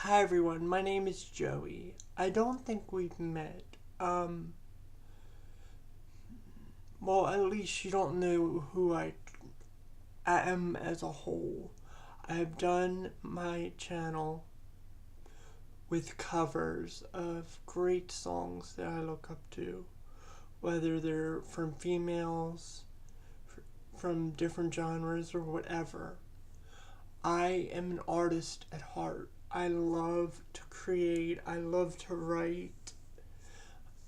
Hi everyone, my name is Joey. I don't think we've met. Well, at least you don't know who I am as a whole. I've done my channel with covers of great songs that I look up to, whether they're from females, from different genres, or whatever. I am an artist at heart. I love to create. I love to write.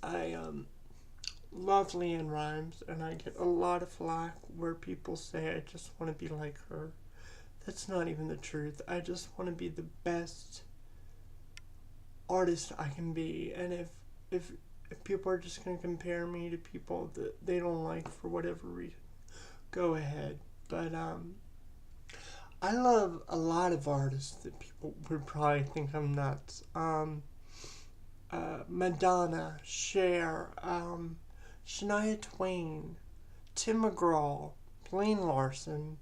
I love Leanne Rhymes, and I get a lot of flack where people say I just want to be like her. That's not even the truth. I just want to be the best artist I can be, and if people are just going to compare me to people that they don't like for whatever reason, go ahead. But I love a lot of artists that people would probably think I'm nuts. Madonna, Cher, Shania Twain, Tim McGraw, Blaine Larson,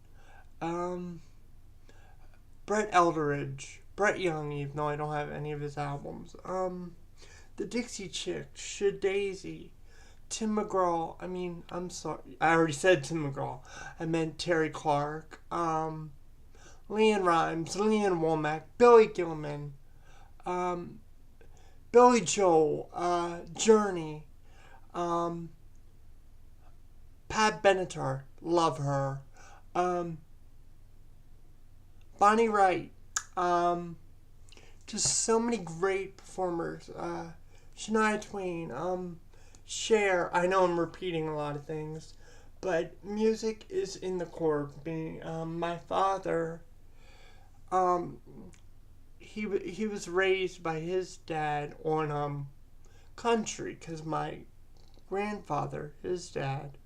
Brett Eldridge, Brett Young, even though I don't have any of his albums, the Dixie Chicks, Shadaisy, Tim McGraw. I'm sorry, I already said Tim McGraw. I meant Terry Clark, Leanne Rhymes, Leanne Womack, Billy Gilman, Billy Joel, Journey, Pat Benatar, love her, Bonnie Wright, just so many great performers, Shania Twain, Cher. I know I'm repeating a lot of things, but music is in the core of me. My father, he was raised by his dad on country, because my grandfather, his dad,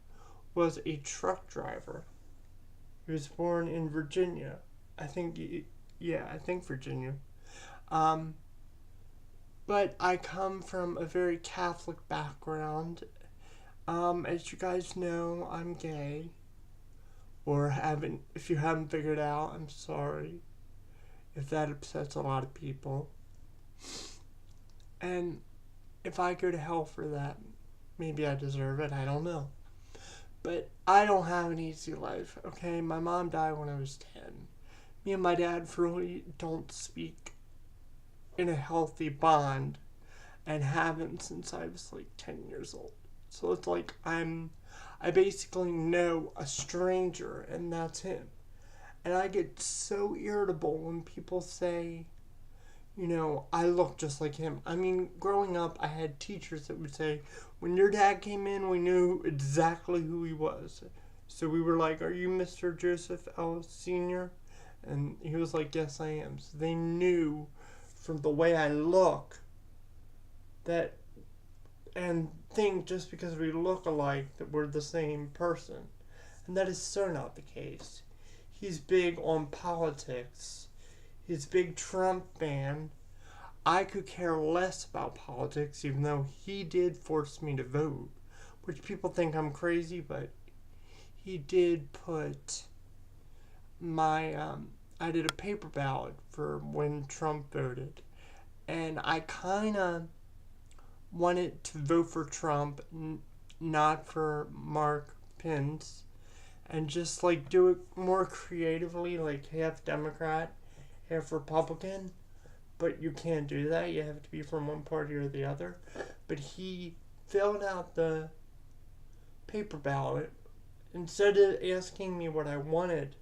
was a truck driver. He was born in Virginia. I think Virginia. But I come from a very Catholic background. As you guys know, I'm gay. If you haven't figured out, I'm sorry if that upsets a lot of people. And if I go to hell for that, maybe I deserve it, I don't know. But I don't have an easy life, okay? My mom died when I was 10. Me and my dad really don't speak in a healthy bond, and haven't since I was like 10 years old. So it's like I basically know a stranger, and that's him. And I get so irritable when people say, I look just like him. Growing up, I had teachers that would say, when your dad came in, we knew exactly who he was. So we were like, are you Mr. Joseph Ellis Sr.? And he was like, yes, I am. So they knew from the way I look that, and think just because we look alike that we're the same person. And that is so not the case. He's big on politics. He's a big Trump fan. I could care less about politics, even though he did force me to vote, which people think I'm crazy, but he did put I did a paper ballot for when Trump voted, and I kind of wanted to vote for Trump, not for Mark Pence, and just like do it more creatively, like half Democrat, half Republican. But you can't do that. You have to be from one party or the other. But he filled out the paper ballot. Instead of asking me what I wanted,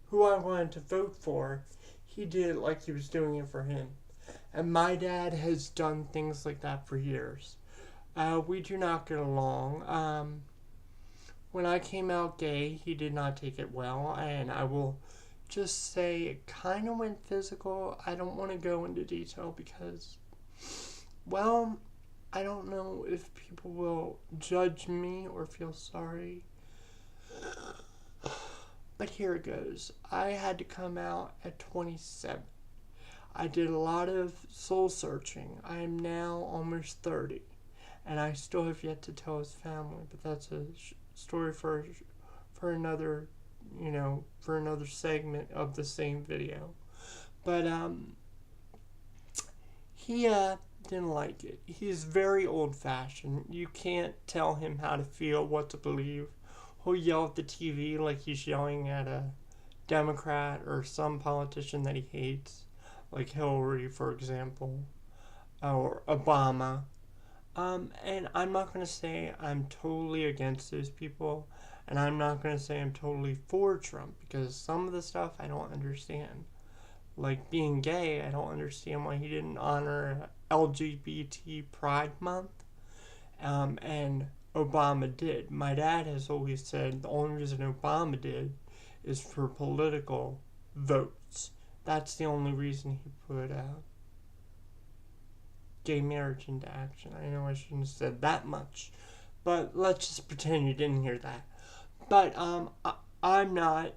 who I wanted to vote for, he did it like he was doing it for him. And my dad has done things like that for years. We do not get along. When I came out gay, he did not take it well, and I will just say it kind of went physical. I don't want to go into detail because, well, I don't know if people will judge me or feel sorry. But here it goes. I had to come out at 27. I did a lot of soul searching. I am now almost 30. And I still have yet to tell his family, but that's a story for another, for another segment of the same video. But he didn't like it. He's very old-fashioned. You can't tell him how to feel, what to believe. He'll yell at the TV like he's yelling at a Democrat or some politician that he hates, like Hillary, for example, or Obama. And I'm not going to say I'm totally against those people, and I'm not going to say I'm totally for Trump, because some of the stuff I don't understand. Like being gay, I don't understand why he didn't honor LGBT Pride Month, and Obama did. My dad has always said the only reason Obama did is for political votes. That's the only reason he put gay marriage into action. I know I shouldn't have said that much, but let's just pretend you didn't hear that. But I'm not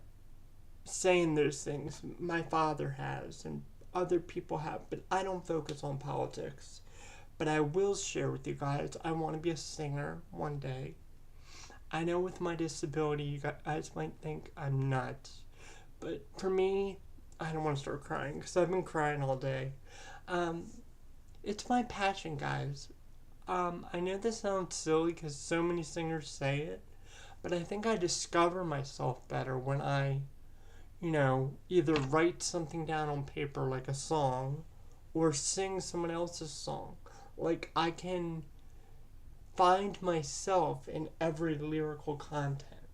saying those things. My father has, and other people have, but I don't focus on politics. But I will share with you guys, I want to be a singer one day. I know with my disability, you guys might think I'm nuts, but for me, I don't want to start crying, because I've been crying all day. It's my passion, guys. I know this sounds silly, because so many singers say it, but I think I discover myself better when I, either write something down on paper like a song, or sing someone else's song. Like, I can find myself in every lyrical content.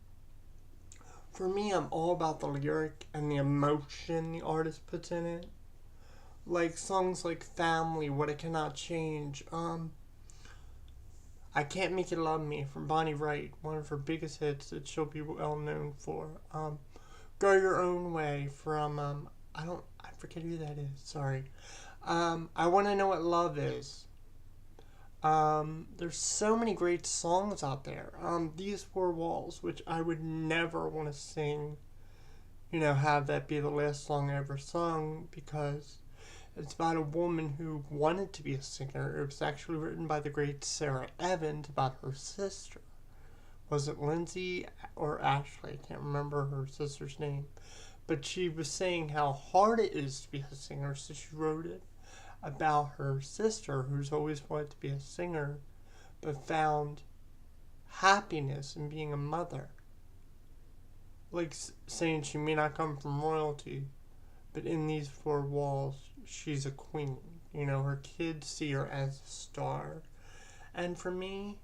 For me, I'm all about the lyric and the emotion the artist puts in it. Like songs like Family, What I Cannot Change, I Can't Make You Love Me from Bonnie Wright, one of her biggest hits that she'll be well known for. Go Your Own Way from, I forget who that is, sorry. I Want to Know What Love Is. There's so many great songs out there. These Four Walls, which I would never want to sing, have that be the last song I ever sung, because it's about a woman who wanted to be a singer. It was actually written by the great Sarah Evans about her sister. Was it Lindsay or Ashley? I can't remember her sister's name. But she was saying how hard it is to be a singer, so she wrote it about her sister, who's always wanted to be a singer, but found happiness in being a mother. Like saying she may not come from royalty, but in these four walls, she's a queen. Her kids see her as a star. And for me,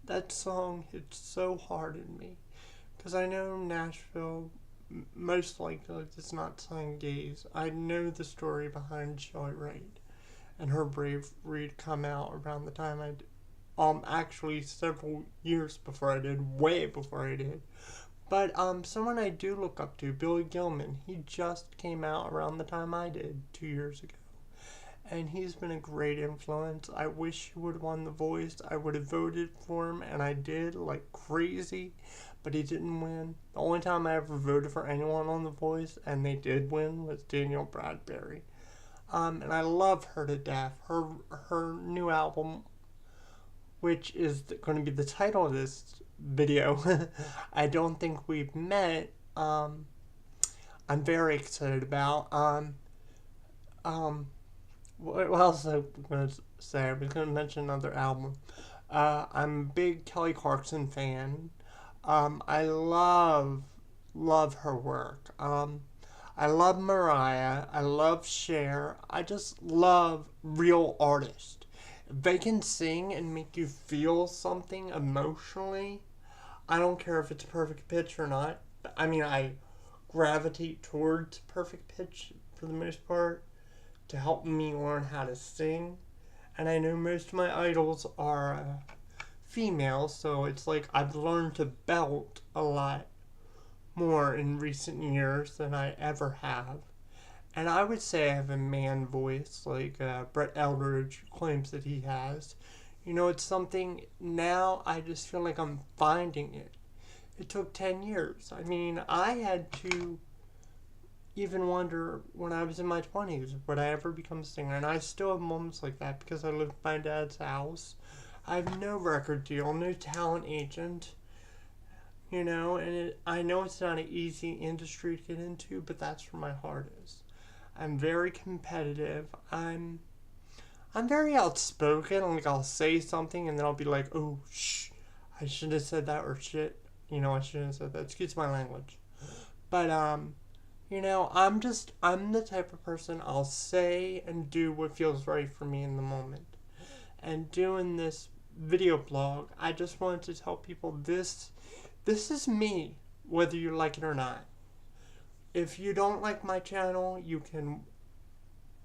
that song hits so hard in me, because I know Nashville most likely does not sign gays. I know the story behind Shelley Wright and her bravery to come out around the time I did. Actually several years before I did, way before I did. But someone I do look up to, Billy Gilman, he just came out around the time I did, 2 years ago. And he's been a great influence. I wish he would have won The Voice. I would have voted for him, and I did like crazy, but he didn't win. The only time I ever voted for anyone on The Voice, and they did win, was Daniel Bradbury. And I love her to death. Her new album, which is going to be the title of this video, I Don't Think We've Met, I'm very excited about. What else was I going to say? I was going to mention another album. I'm a big Kelly Clarkson fan. I love her work. I love Mariah. I love Cher. I just love real artists. If they can sing and make you feel something emotionally, I don't care if it's perfect pitch or not. I mean, I gravitate towards perfect pitch for the most part to help me learn how to sing. And I know most of my idols are female, so it's like I've learned to belt a lot more in recent years than I ever have. And I would say I have a man voice, like Brett Eldridge claims that he has. It's something, now I just feel like I'm finding it. It took 10 years. I mean, I had to even wonder when I was in my 20s, would I ever become a singer? And I still have moments like that because I live in my dad's house. I have no record deal, no talent agent, and I know it's not an easy industry to get into, but that's where my heart is. I'm very competitive. I'm I'm very outspoken. Like, I'll say something and then I'll be like, oh, shh, I shouldn't have said that, or shit, I shouldn't have said that. Excuse my language. But, I'm the type of person, I'll say and do what feels right for me in the moment. And doing this video blog, I just wanted to tell people this is me, whether you like it or not. If you don't like my channel, you can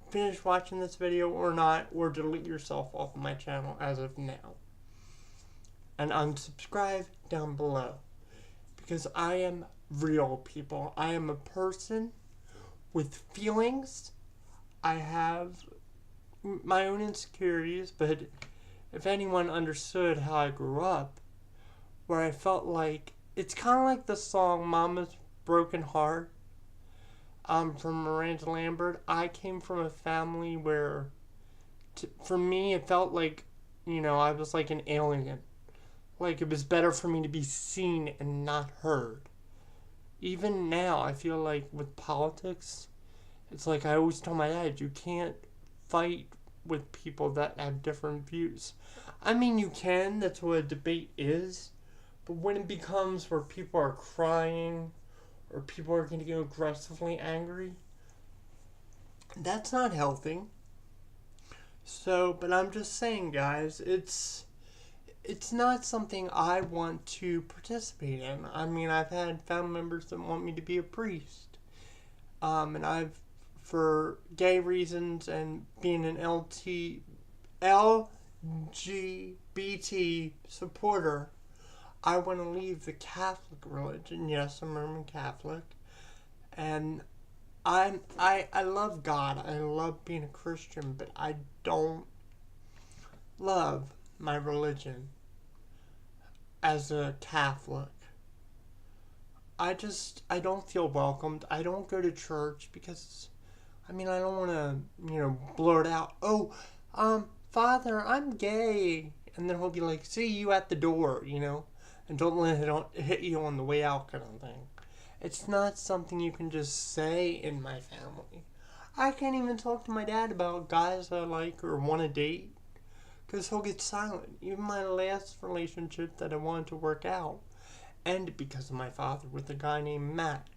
finish watching this video or not, or delete yourself off of my channel as of now. And unsubscribe down below. Because I am real, people. I am a person with feelings. I have my own insecurities, but if anyone understood how I grew up, where I felt like, it's kind of like the song Mama's Broken Heart, from Miranda Lambert. I came from a family where, for me, it felt like, I was like an alien. Like, it was better for me to be seen and not heard. Even now, I feel like with politics, it's like I always tell my dad, you can't fight with people that have different views. I mean, you can, that's what a debate is. But when it becomes where people are crying, or people are going to get aggressively angry, that's not healthy. So, but I'm just saying, guys, it's not something I want to participate in. I mean, I've had family members that want me to be a priest. And I've, for gay reasons and being an LGBT supporter, I want to leave the Catholic religion. Yes, I'm Roman Catholic. And I love God. I love being a Christian, but I don't love my religion as a Catholic. I don't feel welcomed. I don't go to church because, I don't want to, blurt out, oh, Father, I'm gay. And then he'll be like, see you at the door, and don't let it hit you on the way out, kind of thing. It's not something you can just say in my family. I can't even talk to my dad about guys I like or want to date, because he'll get silent. Even my last relationship that I wanted to work out ended because of my father with a guy named Matt.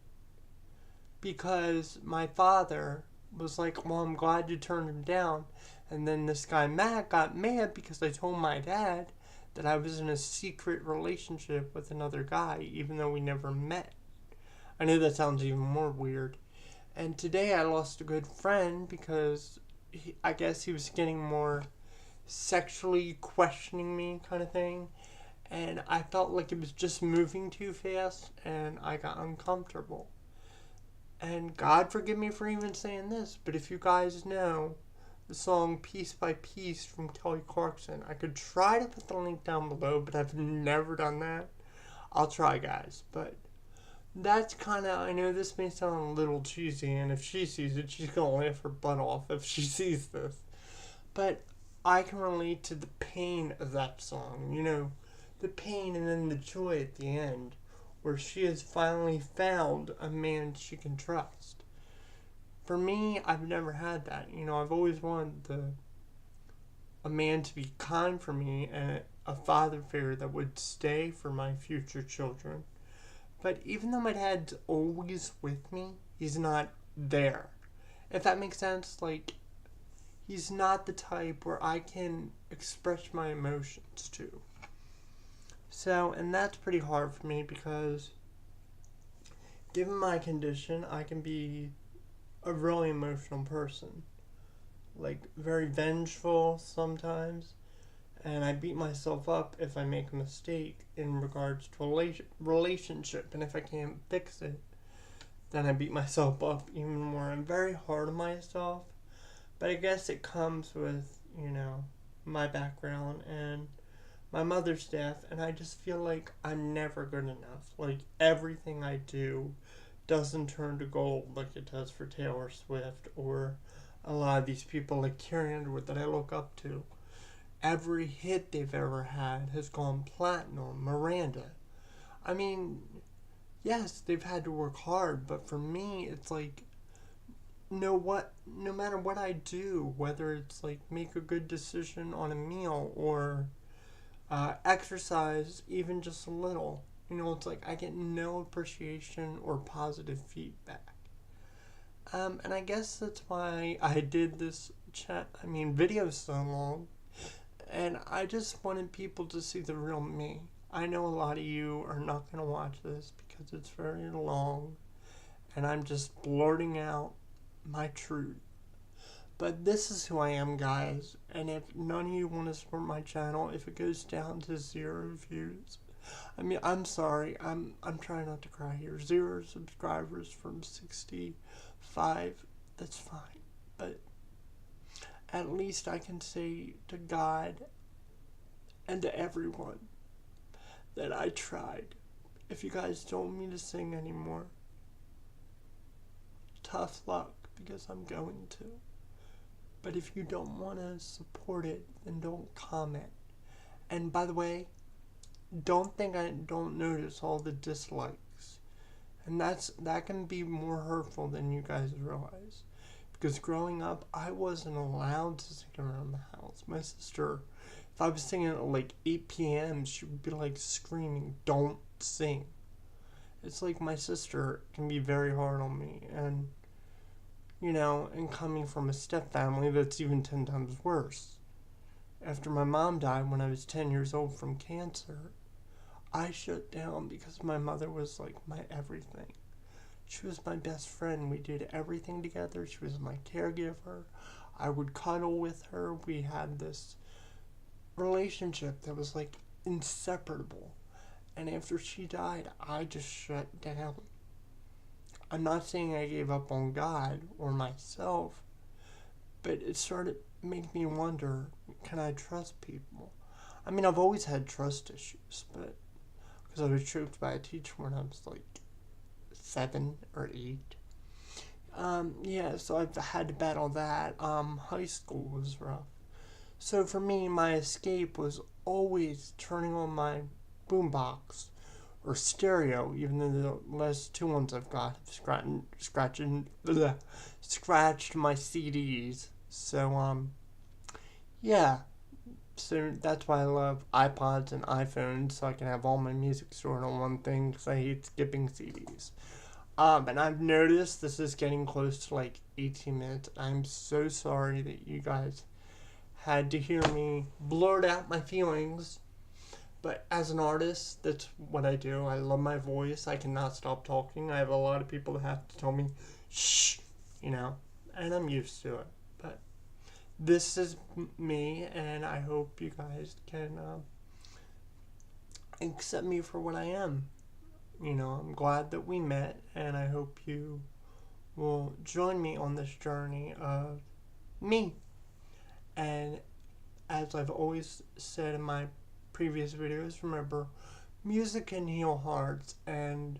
Because my father was like, well, I'm glad you turned him down. And then this guy Matt got mad because I told my dad that I was in a secret relationship with another guy, even though we never met. I know that sounds even more weird. And today I lost a good friend because I guess he was getting more sexually questioning me, kind of thing. And I felt like it was just moving too fast, and I got uncomfortable. And God forgive me for even saying this, but if you guys know the song Piece by Piece from Clarkson, I could try to put the link down below, but I've never done that. I'll try, guys, but that's kind of, I know this may sound a little cheesy, and if she sees it, she's going to laugh her butt off if she sees this. But I can relate to the pain of that song, the pain and then the joy at the end, where she has finally found a man she can trust. For me, I've never had that. I've always wanted a man to be kind for me and a father figure that would stay for my future children. But even though my dad's always with me, he's not there. If that makes sense, like, he's not the type where I can express my emotions to. So, and that's pretty hard for me because, given my condition, I can be a really emotional person. Like, very vengeful sometimes. And I beat myself up if I make a mistake in regards to a relationship. And if I can't fix it, then I beat myself up even more. I'm very hard on myself. But I guess it comes with, my background and my mother's death. And I just feel like I'm never good enough. Like, everything I do doesn't turn to gold like it does for Taylor Swift or a lot of these people like Carrie Underwood that I look up to. Every hit they've ever had has gone platinum. Miranda. I mean, yes, they've had to work hard, but for me, it's like, no matter what I do, whether it's like make a good decision on a meal or exercise even just a little, it's like I get no appreciation or positive feedback. And I guess that's why I did this video so long. And I just wanted people to see the real me. I know a lot of you are not going to watch this because it's very long. And I'm just blurting out my truth. But this is who I am, guys. And if none of you want to support my channel, if it goes down to 0 views, I'm sorry. I'm trying not to cry here. 0 subscribers from 65. That's fine. But at least I can say to God and to everyone that I tried. If you guys don't want me to sing anymore, tough luck, because I'm going to. But if you don't want to support it, then don't comment. And by the way, don't think I don't notice all the dislikes. And that can be more hurtful than you guys realize. Because growing up, I wasn't allowed to sing around the house. My sister, if I was singing at like 8 p.m., she would be like screaming, "Don't sing." It's like my sister can be very hard on me. And, and coming from a step family, that's even 10 times worse. After my mom died when I was 10 years old from cancer, I shut down because my mother was like my everything. She was my best friend. We did everything together. She was my caregiver. I would cuddle with her. We had this relationship that was like inseparable. And after she died, I just shut down. I'm not saying I gave up on God or myself, but it started making me wonder, can I trust people? I've always had trust issues, but because I was choked by a teacher when I was like 7 or 8. So I've had to battle that. High school was rough. So for me, my escape was always turning on my boombox or stereo, even though the last 2 ones I've got have scratched my CDs. So, So that's why I love iPods and iPhones, so I can have all my music stored on one thing, because I hate skipping CDs. And I've noticed this is getting close to like 18 minutes. I'm so sorry that you guys had to hear me blurt out my feelings. But as an artist, that's what I do. I love my voice. I cannot stop talking. I have a lot of people that have to tell me, shh, and I'm used to it. But this is me, and I hope you guys can accept me for what I am. I'm glad that we met, and I hope you will join me on this journey of me. And as I've always said in my previous videos, remember, music can heal hearts, and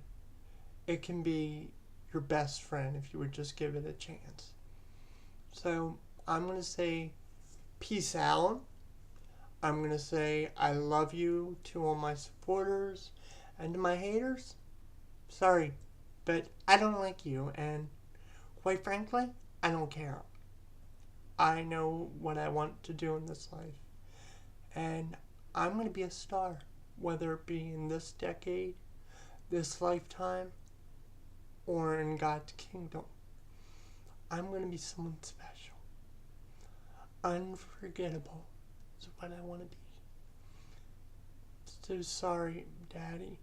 it can be your best friend if you would just give it a chance. So I'm going to say peace out. I'm going to say I love you to all my supporters, and to my haters, sorry, but I don't like you, and quite frankly, I don't care. I know what I want to do in this life, and I'm going to be a star, whether it be in this decade, this lifetime, or in God's kingdom. I'm going to be someone special. Unforgettable is what I want to be. So sorry, Daddy.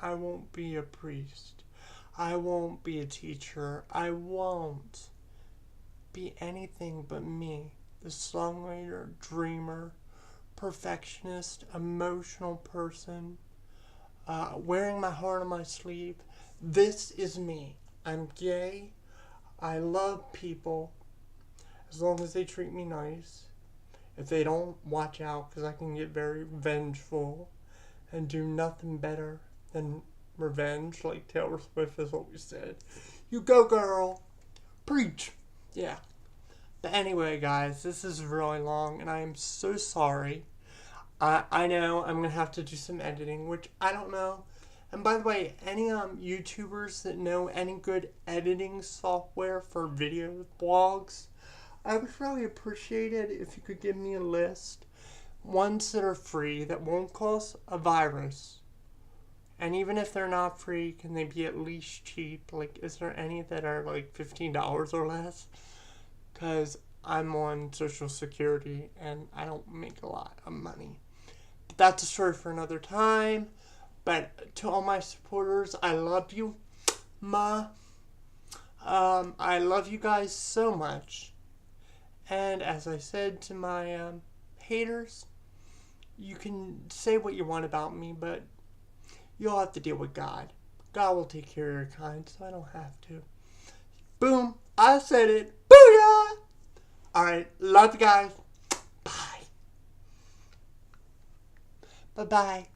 I won't be a priest. I won't be a teacher. I won't be anything but me, the songwriter, dreamer, perfectionist, emotional person, wearing my heart on my sleeve. This is me. I'm gay. I love people as long as they treat me nice. If they don't, watch out, because I can get very vengeful and do nothing better than revenge, like Taylor Swift has always said. You go, girl. Preach. Yeah. But anyway, guys, this is really long, and I am so sorry. I know I'm going to have to do some editing, which I don't know And by the way, any YouTubers that know any good editing software for video blogs, I would really appreciate it if you could give me a list. Ones that are free, that won't cause a virus. And even if they're not free, can they be at least cheap? Like, is there any that are like $15 or less? Because I'm on Social Security and I don't make a lot of money. But that's a story for another time. But to all my supporters, I love you, Ma. I love you guys so much. And as I said to my haters, you can say what you want about me, but you'll have to deal with God. God will take care of your kind, so I don't have to. Boom. I said it. Booyah! Alright, love you guys. Bye. Bye-bye.